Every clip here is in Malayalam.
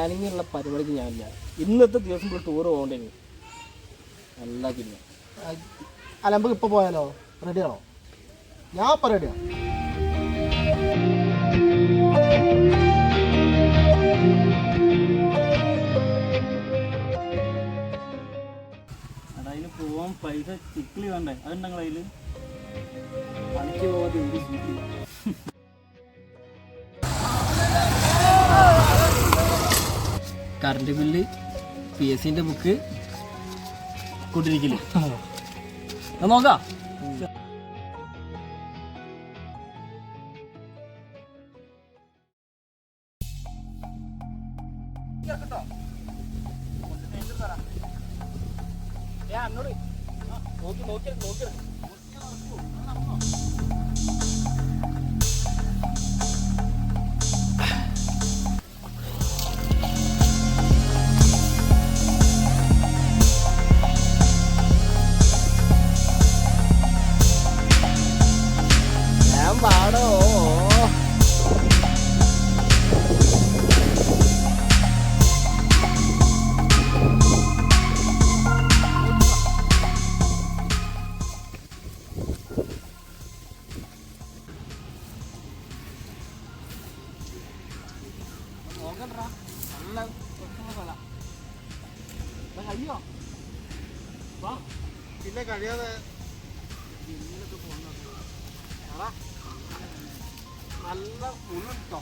പ്ലാനിങ്ങുള്ള പരിപാടിക്ക് ഞാനില്ല. ഇന്നത്തെ ദിവസം ഇപ്പോൾ ടൂർ പോകേണ്ടത് അല്ല. പിന്നെ അല്ല നമുക്ക് ഇപ്പോൾ പോയാലോ? റെഡിയാണോ? ഞാൻ ഇപ്പം റെഡിയാണ്. അതിന് പോവാൻ പൈസ ചിക്കിളി വേണ്ടേ? അതുണ്ടെങ്കിൽ അതിൽ പണിക്ക് പോകാതെ ഒരു ചിക്കിളി. കറണ്ട് ബില്ല്, PSCൻ്റെ ബുക്ക് കൊണ്ടിരിക്കില്ലേ? നോക്കാം. പാടോ നോക്കണ്ടാ. നല്ല കഴിയോ? പിന്നെ കഴിയാതെ ഇങ്ങനൊക്കെ പോകുന്ന നല്ല ഉള്ളിട്ടോ.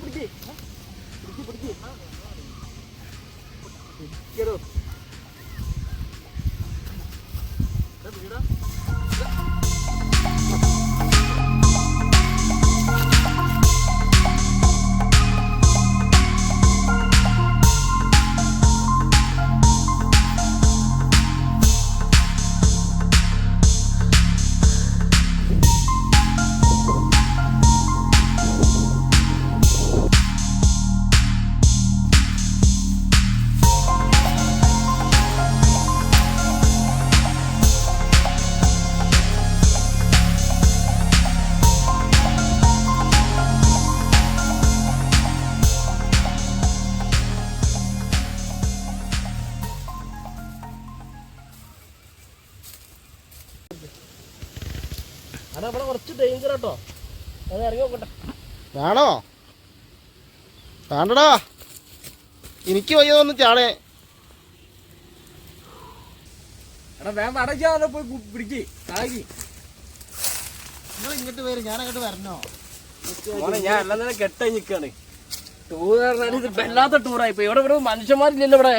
പിടിക്കേ പിടിക്കോ. വീടാ അവിടെ കുറച്ച് ഡേഞ്ചർ കേട്ടോ. അത് ഇറങ്ങി നോക്കട്ടെ. വേണോ? വേണ്ടടാ, എനിക്ക് വയ്യതൊന്ന് ചാടേ. എടാ വേണ്ട അടയ്ക്കാതെ പോയി പിടിക്ക്. നിങ്ങൾ ഇങ്ങോട്ട് വരും, ഞാൻ അങ്ങോട്ട് വരണോ? ഞാൻ എല്ലാം തന്നെ കെട്ടായി നിൽക്കാണ്. ടൂർ പറഞ്ഞാൽ ഇത് വല്ലാത്ത ടൂറായി പോയി. ഇവിടെ മനുഷ്യന്മാരില്ലല്ലോ. ഇവിടെ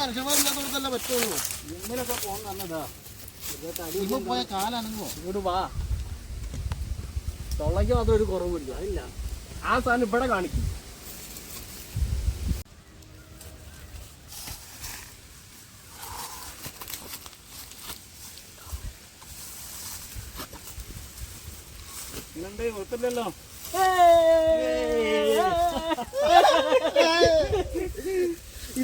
മനുഷ്യന്മാരില്ലാത്തടത്തല്ലേ പറ്റുള്ളൂ. ഇങ്ങനെയൊക്കെ പോകുന്നതാ. പോയ കാലാണെങ്കോ ഇങ്ങോട്ട് വാ. തൊള്ളയ്ക്ക് മാത്രം ഒരു കുറവില്ല. അതില്ല, ആ സാധനം ഇവിടെ കാണിക്കും. ഇന്നുണ്ട് ഒത്തില്ലല്ലോ.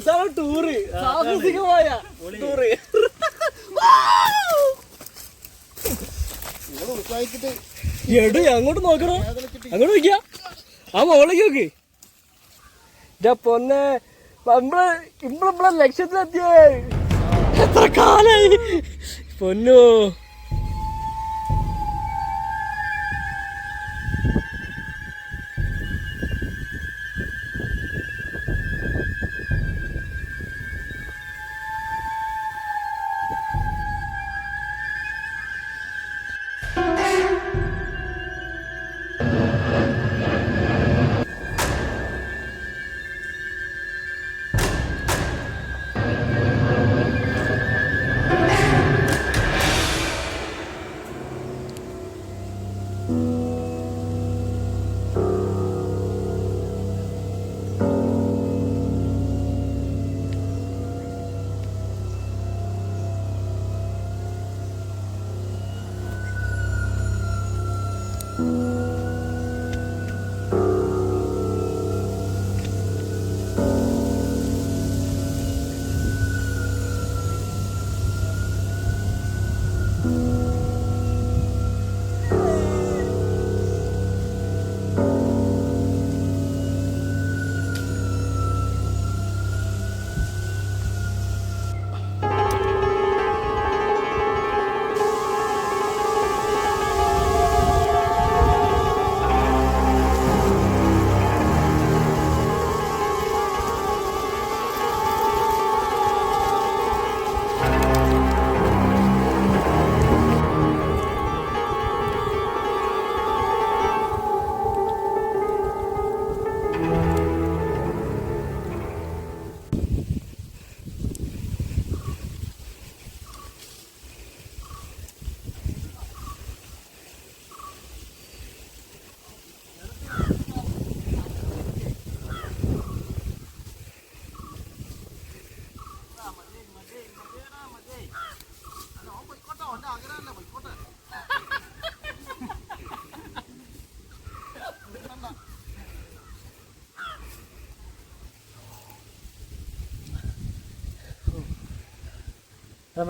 ഇതാണ് ടൂറ്, സാഹസികമായ ടൂറ്. എടു അങ്ങോട്ട് നോക്കണോ? അങ്ങോട്ട് നോക്കിയാ ആ മോളേക്ക് നോക്ക്. പൊന്നെ നമ്മളെ ലക്ഷ്യത്തിലെത്തിയേ. എത്ര കാലായി പൊന്നോ.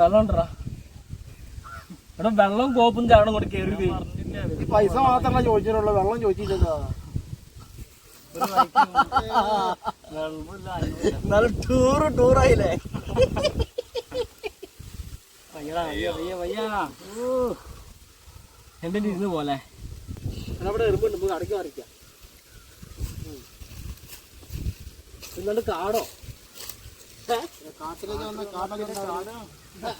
വെള്ളം ഉണ്ടോ എടാ വെള്ളം കോപ്പും ചാടണം കൊണ്ട് കയറി ഈ പൈസ മാത്രമല്ല ചോദിച്ചിട്ടുള്ളൂ, വെള്ളം ചോദിച്ചില്ലല്ലോ. എന്നാലും ടൂറായില്ലേ. എന്റെ ഇരുന്ന് പോലെ അവിടെ എറുമ്പുണ്ട്, നമുക്ക് അടക്കി മറിക്കാം. പിന്നീട് കാടോ കാട്ടിലേക്ക് വന്ന കാടൊക്കെ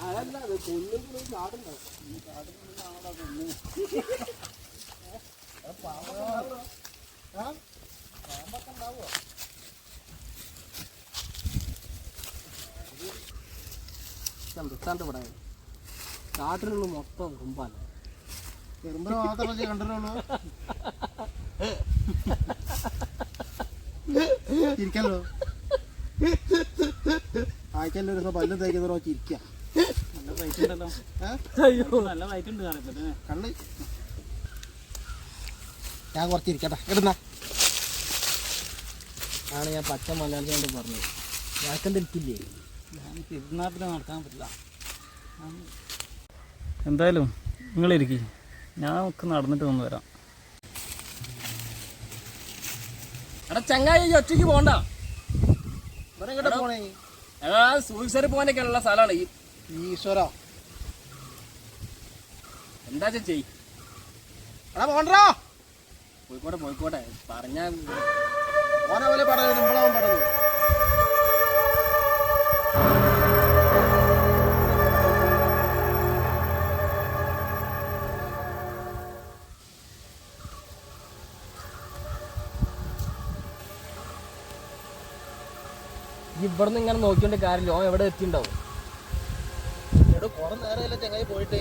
അതല്ല അത് കൊല്ലും കാടുണ്ടോ ഇവിടെ കാട്ടിലുള്ള മൊത്തം കുമ്പാല. എറുമ്പിനെ മാത്രമല്ലേ കണ്ടിട്ടുള്ളൂ. ചിരിക്കല്ലോ, ആഴ്ചയിൽ ഒരു ദിവസം പല്ലും തേക്കുന്നോ ചിരിക്ക. കണ്ണ് ഞാൻ കുറച്ചിരിക്കട്ടെ ഇടുന്ന ആണ് ഞാൻ പച്ച മലയാളത്തിൽ കൊണ്ട് പറഞ്ഞത്. ഞാക്കെന്ത് എനിക്കില്ലേ, ഞാൻ തിരുനാട്ടിൽ നടക്കാൻ പറ്റില്ല. എന്തായാലും നിങ്ങളിരിക്കും, ഞാൻ ഒക്കെ നടന്നിട്ട് വന്ന് വരാം. എടാ ചങ്ങായി ഒറ്റയ്ക്ക് പോണ്ട. പോണേ സൂയിസറി പോകാനൊക്കെയുള്ള സ്ഥലമാണ് ഈ. ഈശ്വര എന്താ ചെയ് പോണ്ടോ പോയിക്കോട്ടെ പറഞ്ഞാ ഓനെ പോലെ പടയത് നമ്മളാവും പടത്. ഇവിടുന്ന് ഇങ്ങനെ നോക്കിയോണ്ട് കാര്യമില്ല, ഓൻ എവിടെ എത്തിണ്ടാവും. കുറെ നേരമല്ല ചെങ്ങായി പോയിട്ട്.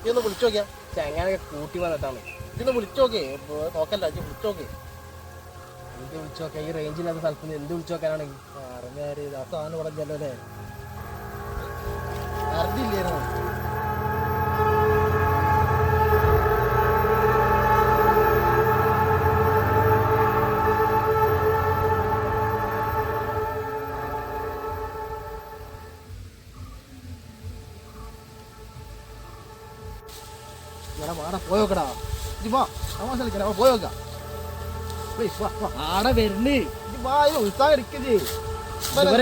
ഇതൊന്ന് വിളിച്ചു നോക്കിയാ, ചങ്ങാനൊക്കെ കൂട്ടി വന്നിട്ടാണ്. ഇതൊന്ന് വിളിച്ചു നോക്കേ, നോക്കല്ല വിളിച്ചു നോക്കേ. എന്ത് വിളിച്ചു നോക്കാം, ഈ റേഞ്ചില്ലാത്ത സ്ഥലത്ത് നിന്ന് എന്ത് വിളിച്ചു നോക്കാനാണെങ്കിൽ. അറിഞ്ഞാര് സാധനം ഇവിടെ ചെല്ലോ അല്ലേ, അറിഞ്ഞില്ലായിരുന്നു. പോയോക്കടാ പോയോക്കാം. ആടെ വരുന്നേ ഉത്സാഹം ഇരിക്കേ.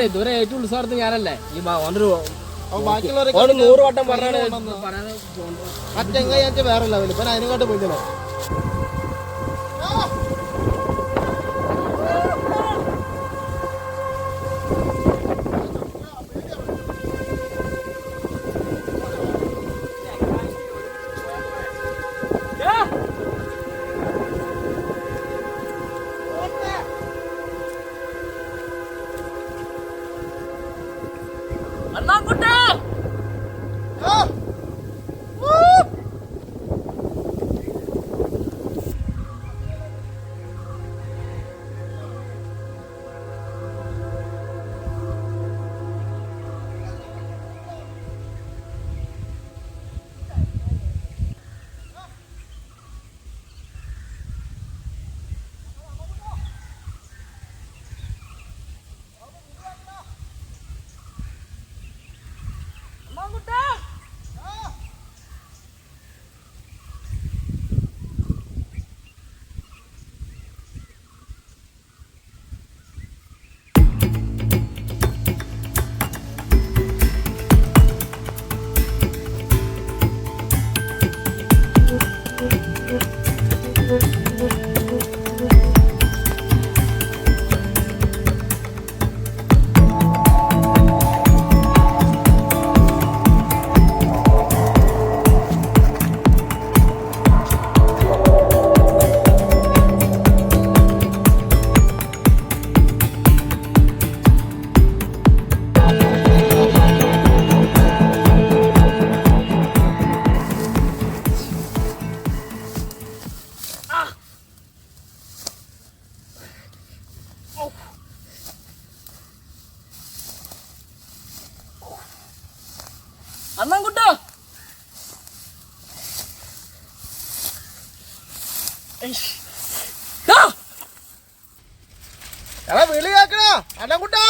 ഇതുവരെ ഏറ്റവും ഉത്സാഹത്ത് ഞാനല്ലേ. ഈ ഓനൊരു ബാക്കിയുള്ളവരൊക്കെ 100 വട്ടം പറഞ്ഞാണ് മറ്റെങ്ങനെ വേറെ ലെവല്. ഇപ്പൊ അതിനെക്കാട്ട് പോയില്ലോ. അണ്ണൻകുട്ടാ എടാ വിളി കേക്കണോ അണ്ണൻകുട്ടാ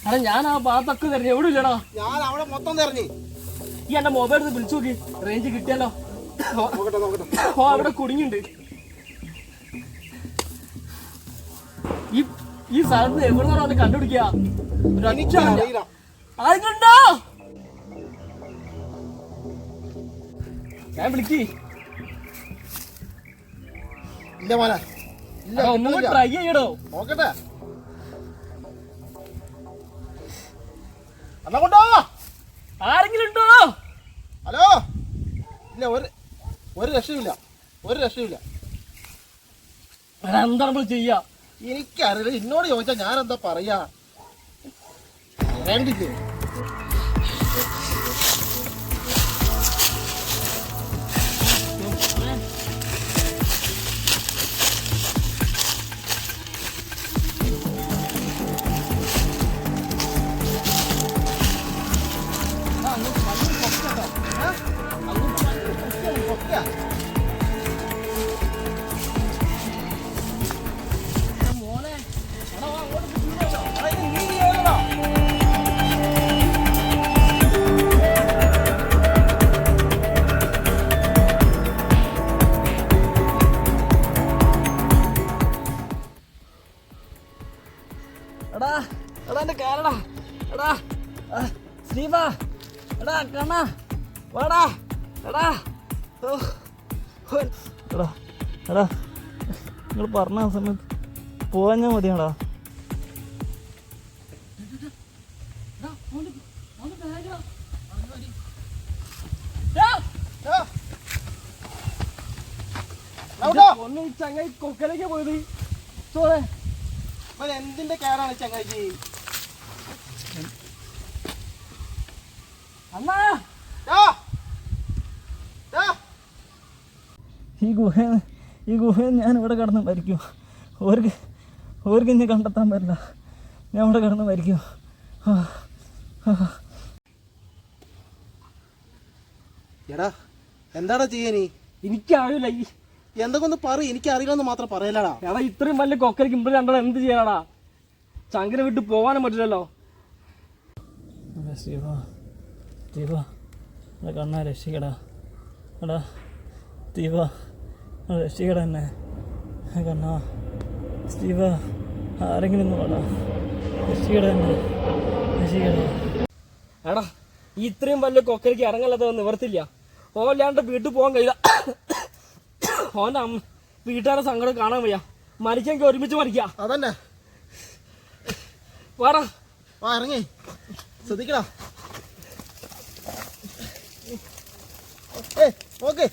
എടാ ഞാൻ ആ ഭാഗത്തൊക്കെ തരുന്നു എവിടെ ഇല്ലടാ ഞാൻ അവിടെ മൊത്തം തെരഞ്ഞു ഈ എന്റെ മൊബൈൽ എടുത്ത് വിളിച്ചു നോക്കി റേഞ്ച് കിട്ടിയല്ലോ ഓ അവിടെ കുടുങ്ങിണ്ട് ഈ സ്ഥലത്ത് എവിടെ നിന്നാണ് കണ്ടുപിടിക്കുക ആയിട്ടുണ്ടോ ഞാൻ വിളിക്ക് ഇല്ല മോനെ ഒന്നും ട്രൈ ചെയ്യടോ നോക്കട്ടെ അണ്ണൻകുട്ടാ ആരെങ്കിലും ഉണ്ടോ ഹലോ ഇല്ല ഒരു രക്ഷയില്ല എന്താ നമ്മൾ ചെയ്യാ എനിക്കറിയില്ല എന്നോട് ചോദിച്ചാൽ ഞാൻ എന്താ പറയാ വേണ്ടില്ലേ എന്റെ കാലടാ എടാ സ്ലീവ എടാ കണ്ണ വാടാ എടാ എടാ എടാ നിങ്ങൾ പറഞ്ഞ സമയത്ത് പോവാഞ്ഞാ മതിയാടാ ചങ്ങായി കൊക്കലേക്ക് പോയത് ചോദേ എന്തിന്റെ കേടാണ് ചങ്ങായി അണ്ണാ ഈ ഗുഹയിൽ ഞാൻ ഇവിടെ കിടന്ന് മരിക്കും ഓർക്ക് ഇനി കണ്ടെത്താൻ പറ്റില്ല ഞാൻ ഇവിടെ കിടന്ന് മരിക്കും എടാ എന്താടാ ചെയ്യാനീ എനിക്കറിയില്ല എന്തൊക്കെ ഒന്ന് പറ എനിക്കറിയില്ലെന്ന് മാത്രം പറയലടാ എടാ ഇത്രയും വലിയ കൊക്കരയ്ക്ക് ഇവിടെ രണ്ടാ എന്ത് ചെയ്യാനാടാ ചങ്കിനെ വിട്ട് പോകാനും പറ്റില്ലല്ലോ ദീപ എടാ കണ്ണാ രക്ഷിക്കടാ എടാ ദീപ രക്ഷിക്കടാ എന്നെ കണ്ണാ ദീപ ആരെങ്കിലും ഒന്ന് വേടാ രക്ഷിക്കടാ എന്നെ രക്ഷിക്കടാ എടാ ഇത്രയും വലിയ കൊക്കരയ്ക്ക് ഇറങ്ങല്ലാത്ത നിവർത്തില്ല ഓല്ലാണ്ട് വീട്ടിൽ പോകാൻ കഴിയില്ല ഓൻ്റെ വീട്ടുകാരുടെ സങ്കടം കാണാൻ വയ്യ മരിക്കെങ്കിൽ ഒരുമിച്ച് മരിക്കാം അതന്നെ വാടാ ആ ഇറങ്ങി ശ്രദ്ധിക്കടാ ഓക്കെ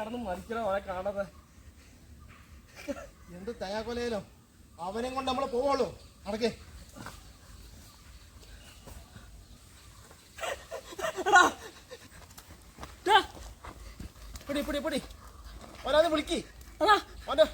കിടന്ന് മരിക്കണ ഓനെ കാണാതെ. എന്ത് തയ്യാക്കൊലയിലോ അവനെ കൊണ്ട് നമ്മള് പോവുള്ളൂ. നടക്കേ പിടി പിടി പിടി ഒരാതെ വിളിക്ക് അതാ ഓന്റെ